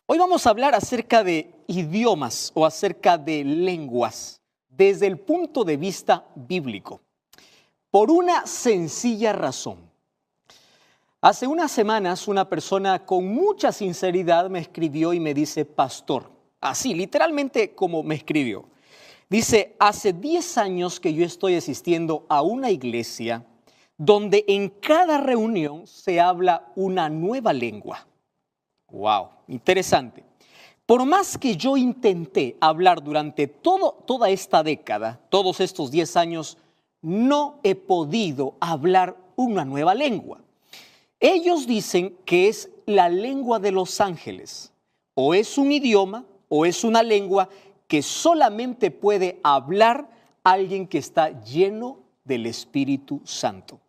Hoy vamos a hablar acerca de idiomas o acerca de lenguas desde el punto de vista bíblico, por una sencilla razón. Hace unas semanas una persona con mucha sinceridad me escribió y me dice, pastor, así literalmente como me escribió. Dice, hace 10 años que yo estoy asistiendo a una iglesia donde en cada reunión se habla una nueva lengua. ¡Wow! Interesante. Por más que yo intenté hablar durante toda esta década, todos estos 10 años, no he podido hablar una nueva lengua. Ellos dicen que es la lengua de los ángeles. O es un idioma o es una lengua que solamente puede hablar alguien que está lleno del Espíritu Santo.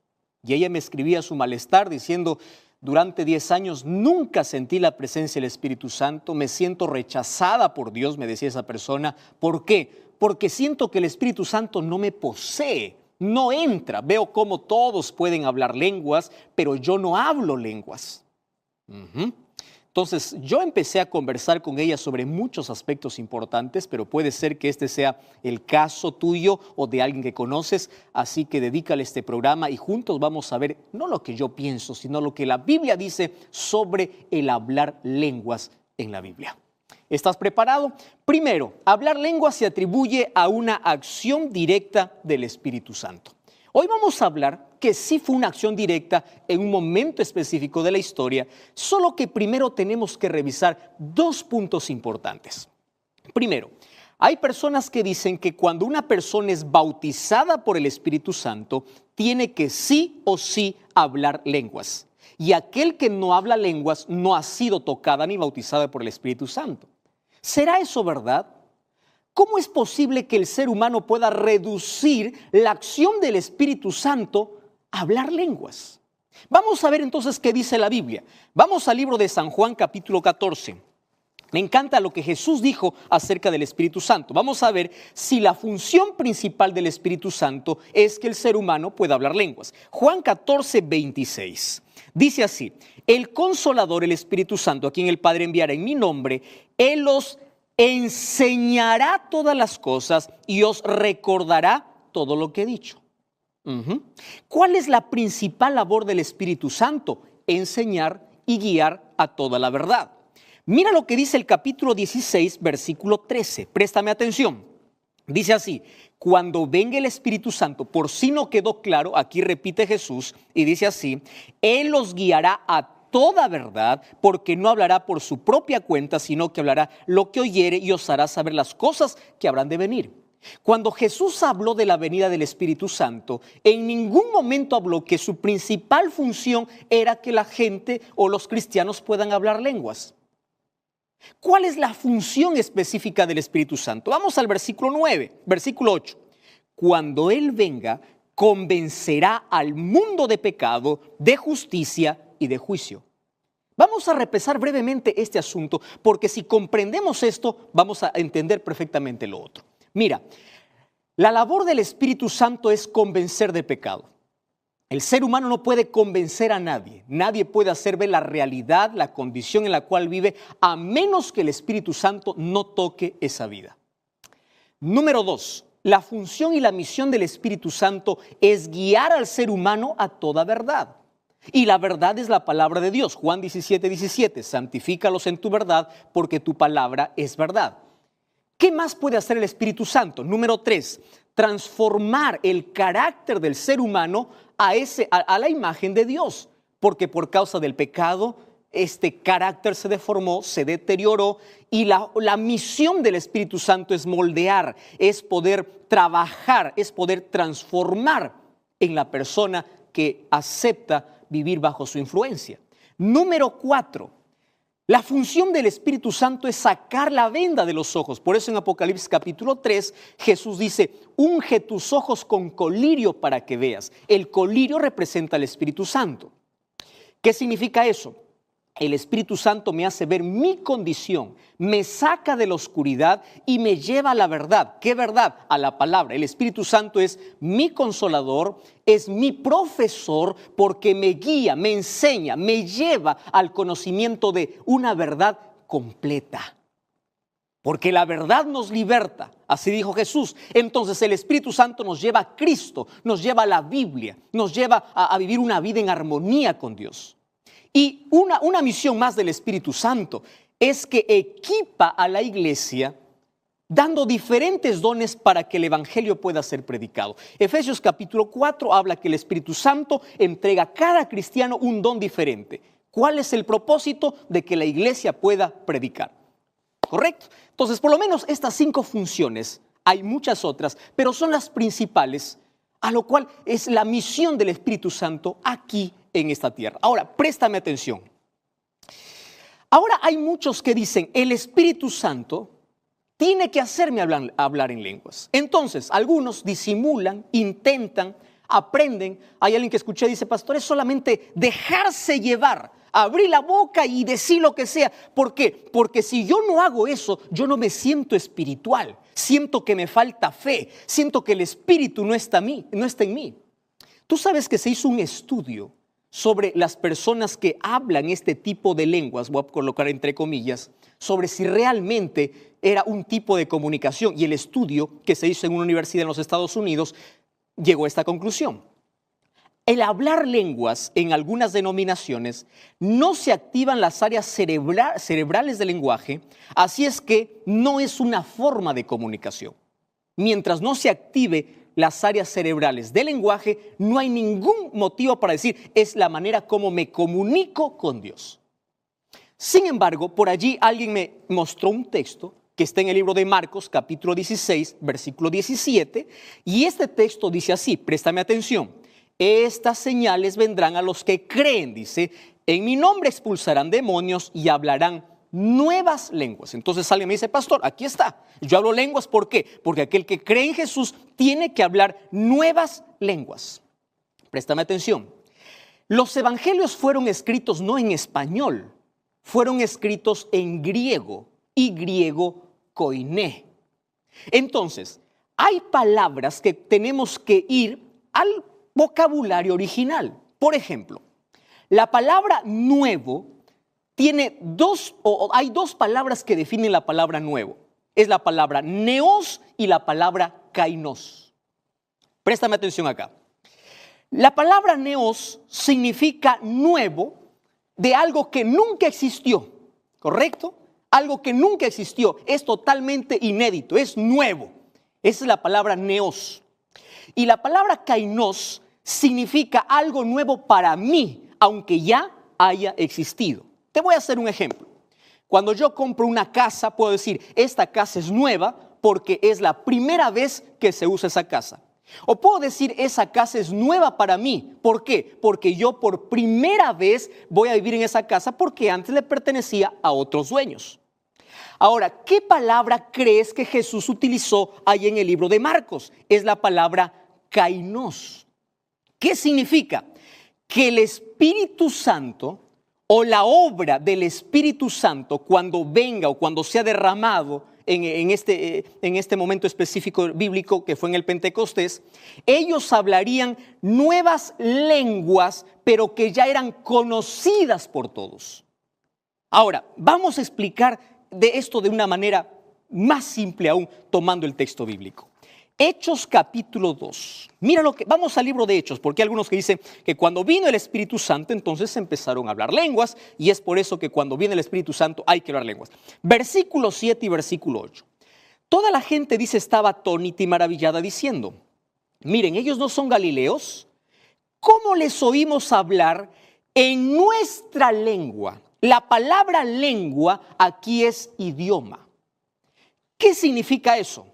Y ella me escribía su malestar diciendo, durante 10 años nunca sentí la presencia del Espíritu Santo, me siento rechazada por Dios, me decía esa persona. ¿Por qué? Porque siento que el Espíritu Santo no me posee, no entra. Veo cómo todos pueden hablar lenguas, pero yo no hablo lenguas. Entonces yo empecé a conversar con ella sobre muchos aspectos importantes, pero puede ser que este sea el caso tuyo o de alguien que conoces, así que dedícale este programa y juntos vamos a ver no lo que yo pienso, sino lo que la Biblia dice sobre el hablar lenguas en la Biblia. ¿Estás preparado? Primero, hablar lenguas se atribuye a una acción directa del Espíritu Santo. Hoy vamos a hablar que sí fue una acción directa en un momento específico de la historia, solo que primero tenemos que revisar dos puntos importantes. Primero, hay personas que dicen que cuando una persona es bautizada por el Espíritu Santo, tiene que sí o sí hablar lenguas. Y aquel que no habla lenguas no ha sido tocada ni bautizada por el Espíritu Santo. ¿Será eso verdad? ¿Cómo es posible que el ser humano pueda reducir la acción del Espíritu Santo a hablar lenguas? Vamos a ver entonces qué dice la Biblia. Vamos al libro de San Juan capítulo 14. Me encanta lo que Jesús dijo acerca del Espíritu Santo. Vamos a ver si la función principal del Espíritu Santo es que el ser humano pueda hablar lenguas. Juan 14, 26. Dice así, el Consolador, el Espíritu Santo, a quien el Padre enviará en mi nombre, Él los enseñará todas las cosas y os recordará todo lo que he dicho. ¿Cuál es la principal labor del Espíritu Santo? Enseñar y guiar a toda la verdad. Mira lo que dice el capítulo 16, versículo 13. Préstame atención. Dice así, cuando venga el Espíritu Santo, por si no quedó claro, aquí repite Jesús y dice así, Él los guiará a toda verdad, porque no hablará por su propia cuenta, sino que hablará lo que oyere y os hará saber las cosas que habrán de venir. Cuando Jesús habló de la venida del Espíritu Santo, en ningún momento habló que su principal función era que la gente o los cristianos puedan hablar lenguas. ¿Cuál es la función específica del Espíritu Santo? Vamos al versículo 9, versículo 8. Cuando Él venga, convencerá al mundo de pecado, de justicia y de juicio. Vamos a repasar brevemente este asunto, porque si comprendemos esto, vamos a entender perfectamente lo otro. Mira, la labor del Espíritu Santo es convencer de pecado. El ser humano no puede convencer a nadie. Nadie puede hacer ver la realidad, la condición en la cual vive, a menos que el Espíritu Santo no toque esa vida. Número 2, la función y la misión del Espíritu Santo es guiar al ser humano a toda verdad. Y la verdad es la palabra de Dios. Juan 17, 17, santifícalos en tu verdad porque tu palabra es verdad. ¿Qué más puede hacer el Espíritu Santo? Número 3, transformar el carácter del ser humano a la imagen de Dios. Porque por causa del pecado, este carácter se deformó, se deterioró y la misión del Espíritu Santo es moldear, es poder trabajar, es poder transformar en la persona que acepta vivir bajo su influencia. Número 4, la función del Espíritu Santo es sacar la venda de los ojos. Por eso en Apocalipsis capítulo 3, Jesús dice, unge tus ojos con colirio para que veas. El colirio representa al Espíritu Santo. ¿Qué significa eso? El Espíritu Santo me hace ver mi condición, me saca de la oscuridad y me lleva a la verdad. ¿Qué verdad? A la palabra. El Espíritu Santo es mi consolador, es mi profesor porque me guía, me enseña, me lleva al conocimiento de una verdad completa. Porque la verdad nos liberta, así dijo Jesús. Entonces el Espíritu Santo nos lleva a Cristo, nos lleva a la Biblia, nos lleva a vivir una vida en armonía con Dios. Y una misión más del Espíritu Santo es que equipa a la iglesia dando diferentes dones para que el Evangelio pueda ser predicado. Efesios capítulo 4 habla que el Espíritu Santo entrega a cada cristiano un don diferente. ¿Cuál es el propósito? De que la iglesia pueda predicar. ¿Correcto? Entonces, por lo menos estas 5 funciones, hay muchas otras, pero son las principales, a lo cual es la misión del Espíritu Santo aquí en esta tierra. Ahora, préstame atención. Ahora hay muchos que dicen, el Espíritu Santo tiene que hacerme hablar en lenguas. Entonces, algunos disimulan, intentan, aprenden. Hay alguien que escuché, dice, pastor, es solamente dejarse llevar, abrir la boca y decir lo que sea. ¿Por qué? Porque si yo no hago eso, yo no me siento espiritual. Siento que me falta fe. Siento que el Espíritu no está en mí. Tú sabes que se hizo un estudio sobre las personas que hablan este tipo de lenguas, voy a colocar entre comillas, sobre si realmente era un tipo de comunicación. Y el estudio que se hizo en una universidad en los Estados Unidos llegó a esta conclusión. El hablar lenguas en algunas denominaciones no se activan las áreas cerebrales del lenguaje, así es que no es una forma de comunicación. Mientras no se active las áreas cerebrales del lenguaje, no hay ningún motivo para decir es la manera como me comunico con Dios. Sin embargo, por allí alguien me mostró un texto que está en el libro de Marcos, capítulo 16, versículo 17, y este texto dice así, préstame atención, estas señales vendrán a los que creen, dice, en mi nombre expulsarán demonios y hablarán nuevas lenguas. Entonces alguien me dice, pastor, aquí está, yo hablo lenguas, ¿por qué? Porque aquel que cree en Jesús tiene que hablar nuevas lenguas. Préstame atención, los evangelios fueron escritos no en español, fueron escritos en griego y griego koiné. Entonces, hay palabras que tenemos que ir al vocabulario original. Por ejemplo, la palabra nuevo tiene hay dos palabras que definen la palabra nuevo. Es la palabra neos y la palabra kainos. Préstame atención acá. La palabra neos significa nuevo de algo que nunca existió, ¿correcto? Algo que nunca existió, es totalmente inédito, es nuevo. Esa es la palabra neos. Y la palabra kainos significa algo nuevo para mí, aunque ya haya existido. Te voy a hacer un ejemplo. Cuando yo compro una casa, puedo decir, esta casa es nueva porque es la primera vez que se usa esa casa. O puedo decir, esa casa es nueva para mí. ¿Por qué? Porque yo por primera vez voy a vivir en esa casa porque antes le pertenecía a otros dueños. Ahora, ¿qué palabra crees que Jesús utilizó ahí en el libro de Marcos? Es la palabra kainos. ¿Qué significa? Que el Espíritu Santo o la obra del Espíritu Santo cuando venga o cuando sea derramado en este momento específico bíblico que fue en el Pentecostés, ellos hablarían nuevas lenguas, pero que ya eran conocidas por todos. Ahora, vamos a explicar de esto de una manera más simple aún, tomando el texto bíblico. Hechos capítulo 2. Mira vamos al libro de Hechos, porque hay algunos que dicen que cuando vino el Espíritu Santo, entonces empezaron a hablar lenguas, y es por eso que cuando viene el Espíritu Santo hay que hablar lenguas. Versículo 7 y versículo 8. Toda la gente, dice, estaba atónita y maravillada diciendo, miren, ellos no son galileos, ¿cómo les oímos hablar en nuestra lengua? La palabra lengua aquí es idioma. ¿Qué significa eso?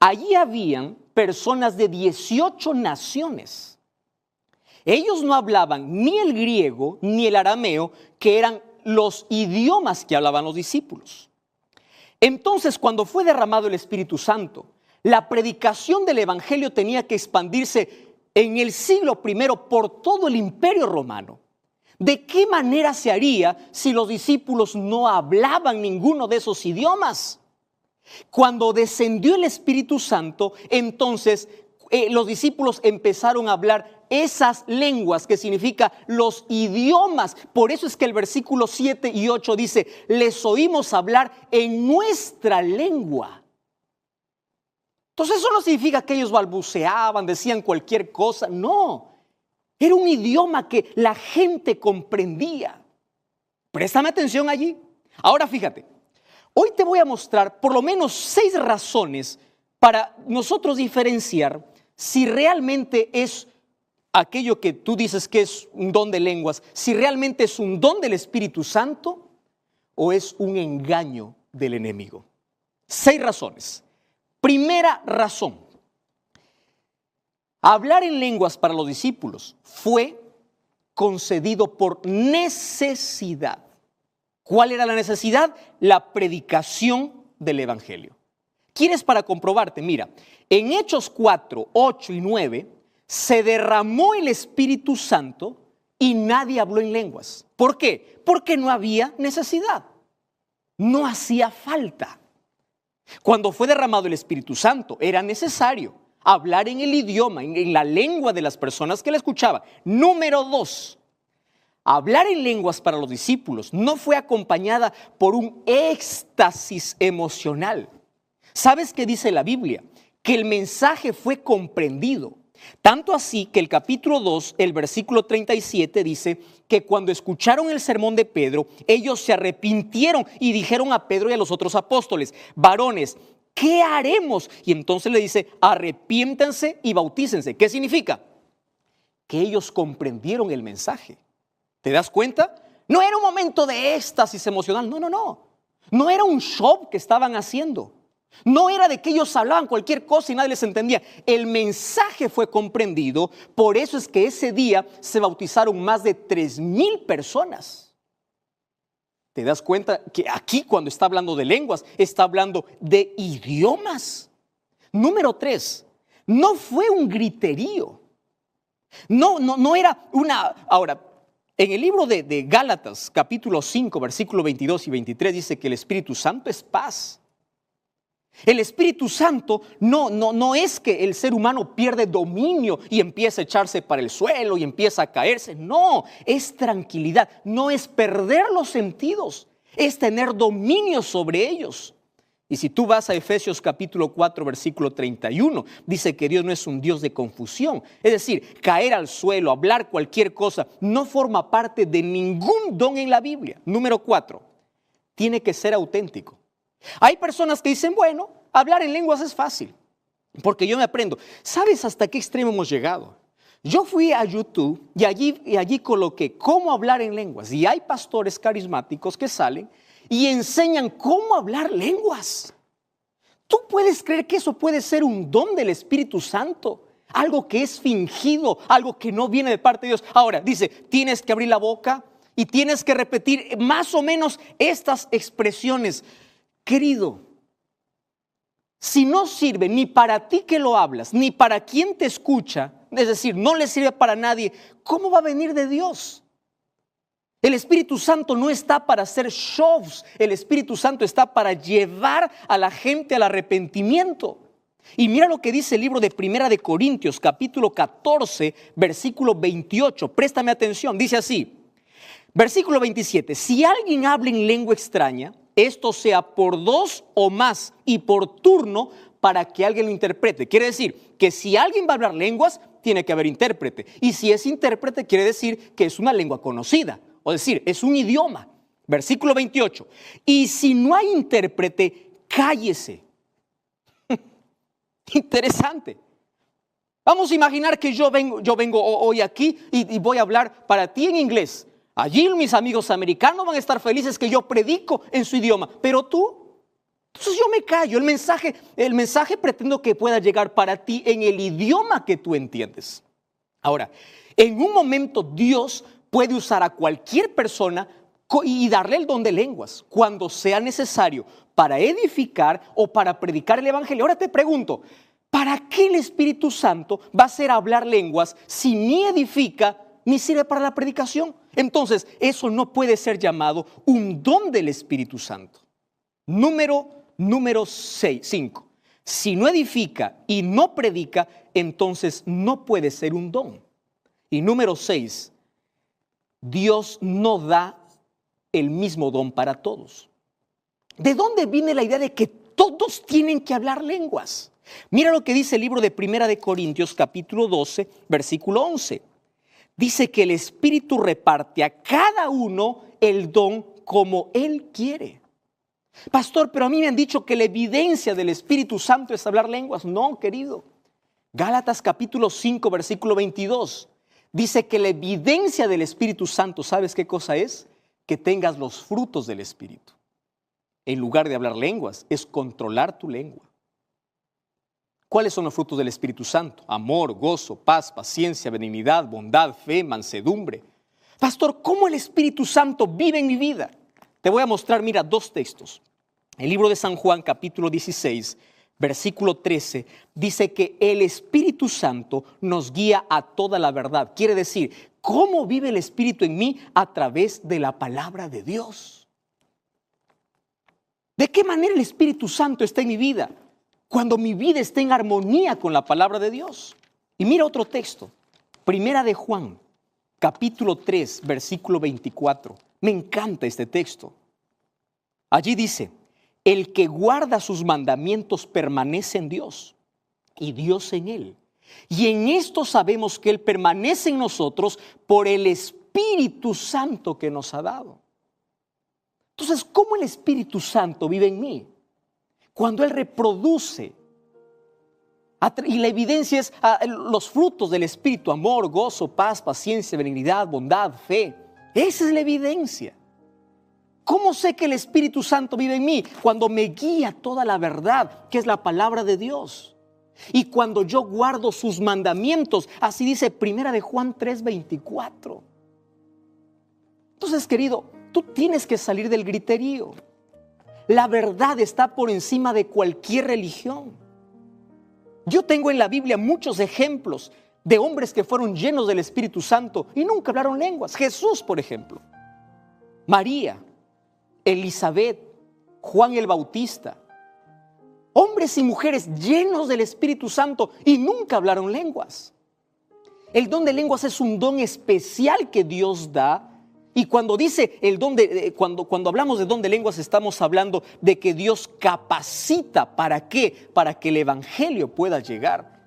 Allí habían personas de 18 naciones. Ellos no hablaban ni el griego ni el arameo, que eran los idiomas que hablaban los discípulos. Entonces, cuando fue derramado el Espíritu Santo, la predicación del Evangelio tenía que expandirse en el siglo I por todo el Imperio Romano. ¿De qué manera se haría si los discípulos no hablaban ninguno de esos idiomas? Cuando descendió el Espíritu Santo, entonces los discípulos empezaron a hablar esas lenguas, que significa los idiomas. Por eso es que el versículo 7 y 8 dice, les oímos hablar en nuestra lengua. Entonces eso no significa que ellos balbuceaban, decían cualquier cosa. No, era un idioma que la gente comprendía. Préstame atención allí. Ahora fíjate, hoy te voy a mostrar por lo menos 6 razones para nosotros diferenciar si realmente es aquello que tú dices que es un don de lenguas, si realmente es un don del Espíritu Santo o es un engaño del enemigo. 6 razones. Primera razón, hablar en lenguas para los discípulos fue concedido por necesidad. ¿Cuál era la necesidad? La predicación del evangelio. ¿Quieres para comprobarte? Mira, en Hechos 4, 8 y 9 se derramó el Espíritu Santo y nadie habló en lenguas. ¿Por qué? Porque no había necesidad. No hacía falta. Cuando fue derramado el Espíritu Santo, era necesario hablar en el idioma, en la lengua de las personas que la escuchaban. Número 2, hablar en lenguas para los discípulos no fue acompañada por un éxtasis emocional. ¿Sabes qué dice la Biblia? Que el mensaje fue comprendido. Tanto así que el capítulo 2, el versículo 37 dice que cuando escucharon el sermón de Pedro, ellos se arrepintieron y dijeron a Pedro y a los otros apóstoles, varones, ¿qué haremos? Y entonces le dice, arrepiéntanse y bautícense. ¿Qué significa? Que ellos comprendieron el mensaje. ¿Te das cuenta? No era un momento de éxtasis emocional, no. No era un show que estaban haciendo. No era de que ellos hablaban cualquier cosa y nadie les entendía. El mensaje fue comprendido. Por eso es que ese día se bautizaron más de 3,000 personas. ¿Te das cuenta que aquí cuando está hablando de lenguas, está hablando de idiomas? Número 3, no fue un griterío. No era una... Ahora, en el libro de Gálatas, capítulo 5, versículo 22 y 23, dice que el Espíritu Santo es paz. El Espíritu Santo no es que el ser humano pierde dominio y empieza a echarse para el suelo y empieza a caerse. No, es tranquilidad, no es perder los sentidos, es tener dominio sobre ellos. Y si tú vas a Efesios capítulo 4, versículo 31, dice que Dios no es un Dios de confusión. Es decir, caer al suelo, hablar cualquier cosa, no forma parte de ningún don en la Biblia. Número 4, tiene que ser auténtico. Hay personas que dicen, bueno, hablar en lenguas es fácil, porque yo me aprendo. ¿Sabes hasta qué extremo hemos llegado? Yo fui a YouTube y allí coloqué cómo hablar en lenguas. Y hay pastores carismáticos que salen y enseñan cómo hablar lenguas. ¿Tú puedes creer que eso puede ser un don del Espíritu Santo? Algo que es fingido, algo que no viene de parte de Dios. Ahora, dice, tienes que abrir la boca y tienes que repetir más o menos estas expresiones. Querido, si no sirve ni para ti que lo hablas, ni para quien te escucha, es decir, no le sirve para nadie, ¿cómo va a venir de Dios? El Espíritu Santo no está para hacer shows, el Espíritu Santo está para llevar a la gente al arrepentimiento. Y mira lo que dice el libro de Primera de Corintios, capítulo 14, versículo 28. Préstame atención, dice así, versículo 27, si alguien habla en lengua extraña, esto sea por 2 o más y por turno para que alguien lo interprete. Quiere decir que si alguien va a hablar lenguas, tiene que haber intérprete. Y si es intérprete, quiere decir que es una lengua conocida. O decir, es un idioma. Versículo 28. Y si no hay intérprete, cállese. Interesante. Vamos a imaginar que yo vengo hoy aquí y voy a hablar para ti en inglés. Allí mis amigos americanos van a estar felices que yo predico en su idioma, pero tú, entonces yo me callo. El mensaje pretendo que pueda llegar para ti en el idioma que tú entiendes. Ahora, en un momento Dios puede usar a cualquier persona y darle el don de lenguas cuando sea necesario para edificar o para predicar el evangelio. Ahora te pregunto, ¿para qué el Espíritu Santo va a hacer hablar lenguas si ni edifica ni sirve para la predicación? Entonces, eso no puede ser llamado un don del Espíritu Santo. Número 5. Si no edifica y no predica, entonces no puede ser un don. Y número 6, Dios no da el mismo don para todos. ¿De dónde viene la idea de que todos tienen que hablar lenguas? Mira lo que dice el libro de Primera de Corintios, capítulo 12, versículo 11. Dice que el Espíritu reparte a cada uno el don como Él quiere. Pastor, pero a mí me han dicho que la evidencia del Espíritu Santo es hablar lenguas. No, querido. Gálatas capítulo 5, versículo 22. Dice que la evidencia del Espíritu Santo, ¿sabes qué cosa es? Que tengas los frutos del Espíritu. En lugar de hablar lenguas, es controlar tu lengua. ¿Cuáles son los frutos del Espíritu Santo? Amor, gozo, paz, paciencia, benignidad, bondad, fe, mansedumbre. Pastor, ¿cómo el Espíritu Santo vive en mi vida? Te voy a mostrar, mira, 2 textos. El libro de San Juan, capítulo 16, versículo 13, dice que el Espíritu Santo nos guía a toda la verdad. Quiere decir, ¿cómo vive el Espíritu en mí? A través de la palabra de Dios. ¿De qué manera el Espíritu Santo está en mi vida? Cuando mi vida está en armonía con la palabra de Dios. Y mira otro texto, Primera de Juan, capítulo 3, versículo 24. Me encanta este texto. Allí dice, el que guarda sus mandamientos permanece en Dios y Dios en él. Y en esto sabemos que Él permanece en nosotros por el Espíritu Santo que nos ha dado. Entonces, ¿cómo el Espíritu Santo vive en mí? Cuando Él reproduce. Y la evidencia es los frutos del Espíritu, amor, gozo, paz, paciencia, benignidad, bondad, fe. Esa es la evidencia. ¿Cómo sé que el Espíritu Santo vive en mí? Cuando me guía toda la verdad, que es la palabra de Dios. Y cuando yo guardo sus mandamientos, así dice Primera de Juan 3:24. Entonces, querido, tú tienes que salir del griterío. La verdad está por encima de cualquier religión. Yo tengo en la Biblia muchos ejemplos de hombres que fueron llenos del Espíritu Santo y nunca hablaron lenguas. Jesús, por ejemplo. María, Elizabeth, Juan el Bautista. Hombres y mujeres llenos del Espíritu Santo y nunca hablaron lenguas. El don de lenguas es un don especial que Dios da. Y cuando dice el don cuando hablamos de don de lenguas, estamos hablando de que Dios capacita. ¿Para qué? Para que el evangelio pueda llegar.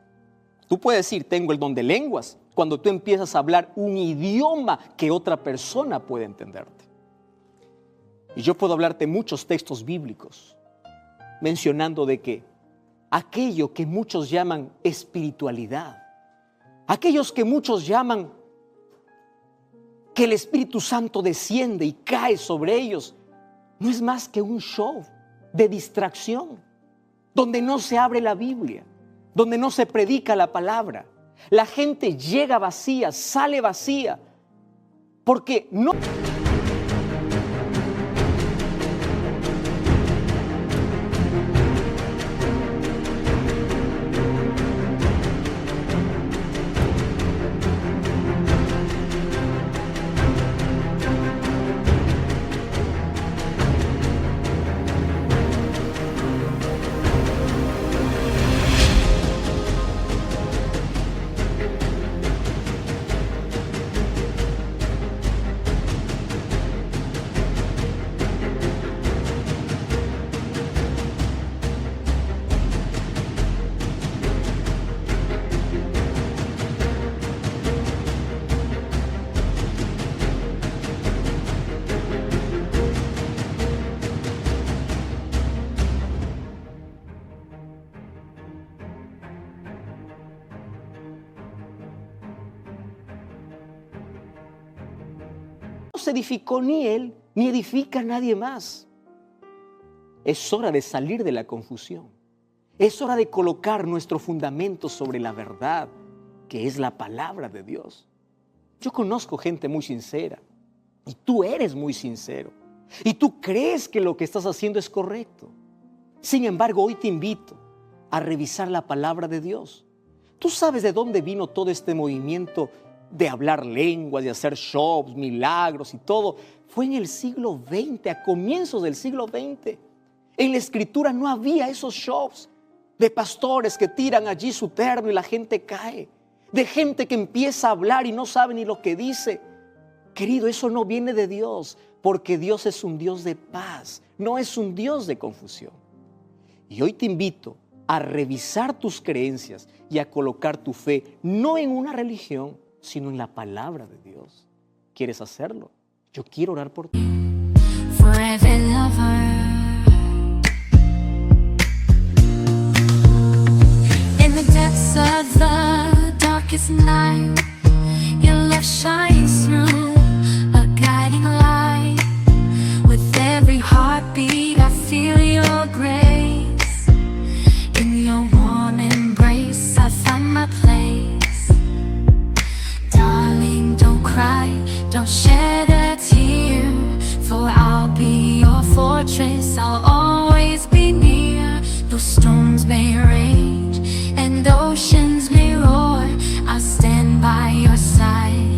Tú puedes decir, tengo el don de lenguas, cuando tú empiezas a hablar un idioma que otra persona puede entenderte. Y yo puedo hablarte muchos textos bíblicos mencionando de que aquello que muchos llaman espiritualidad, aquellos que muchos llaman que el Espíritu Santo desciende y cae sobre ellos, no es más que un show de distracción, donde no se abre la Biblia, donde no se predica la palabra. La gente llega vacía, sale vacía, porque no... se edificó ni él, ni edifica nadie más. Es hora de salir de la confusión. Es hora de colocar nuestro fundamento sobre la verdad, que es la palabra de Dios. Yo conozco gente muy sincera, y tú eres muy sincero, y tú crees que lo que estás haciendo es correcto. Sin embargo, hoy te invito a revisar la palabra de Dios. ¿Tú sabes de dónde vino todo este movimiento de hablar lenguas, de hacer shows, milagros y todo? Fue en el siglo XX, a comienzos del siglo XX. En la Escritura no había esos shows de pastores que tiran allí su terno y la gente cae. de gente que empieza a hablar y no sabe ni lo que dice. Querido, eso no viene de Dios, porque Dios es un Dios de paz, no es un Dios de confusión. Y hoy te invito a revisar tus creencias y a colocar tu fe no en una religión, sino en la palabra de Dios. ¿Quieres hacerlo? Yo quiero orar por ti. Forever lover. In the depths of the darkest night, your love shines through, a guiding light. With every heartbeat I feel your grace. In your warm embrace I find my place. Darling, don't cry, don't shed a tear, for I'll be your fortress, I'll always be near. Though storms may rage and oceans may roar, I'll stand by your side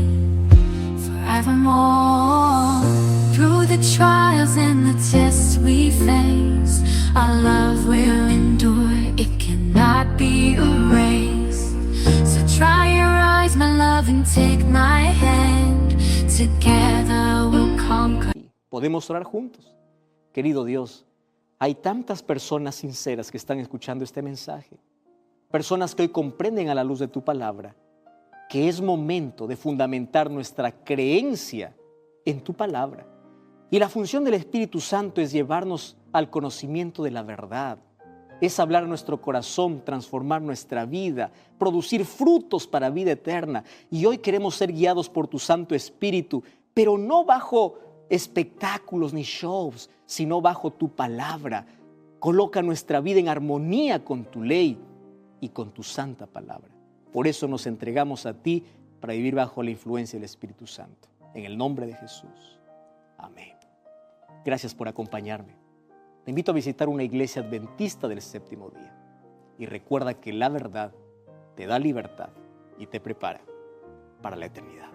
forevermore. Through the trials and the tests we face, our love will endure, it cannot be erased. So dry your eyes, my love, and take my hand. Together we'll conquer. Podemos orar juntos. Querido Dios, hay tantas personas sinceras que están escuchando este mensaje, personas que hoy comprenden a la luz de tu palabra que es momento de fundamentar nuestra creencia en tu palabra. Y la función del Espíritu Santo es llevarnos al conocimiento de la verdad, es hablar a nuestro corazón, transformar nuestra vida, producir frutos para vida eterna. Y hoy queremos ser guiados por tu Santo Espíritu, pero no bajo espectáculos ni shows, sino bajo tu palabra. Coloca nuestra vida en armonía con tu ley y con tu santa palabra. Por eso nos entregamos a ti para vivir bajo la influencia del Espíritu Santo. En el nombre de Jesús. Amén. Gracias por acompañarme. Te invito a visitar una iglesia adventista del séptimo día. Y recuerda que la verdad te da libertad y te prepara para la eternidad.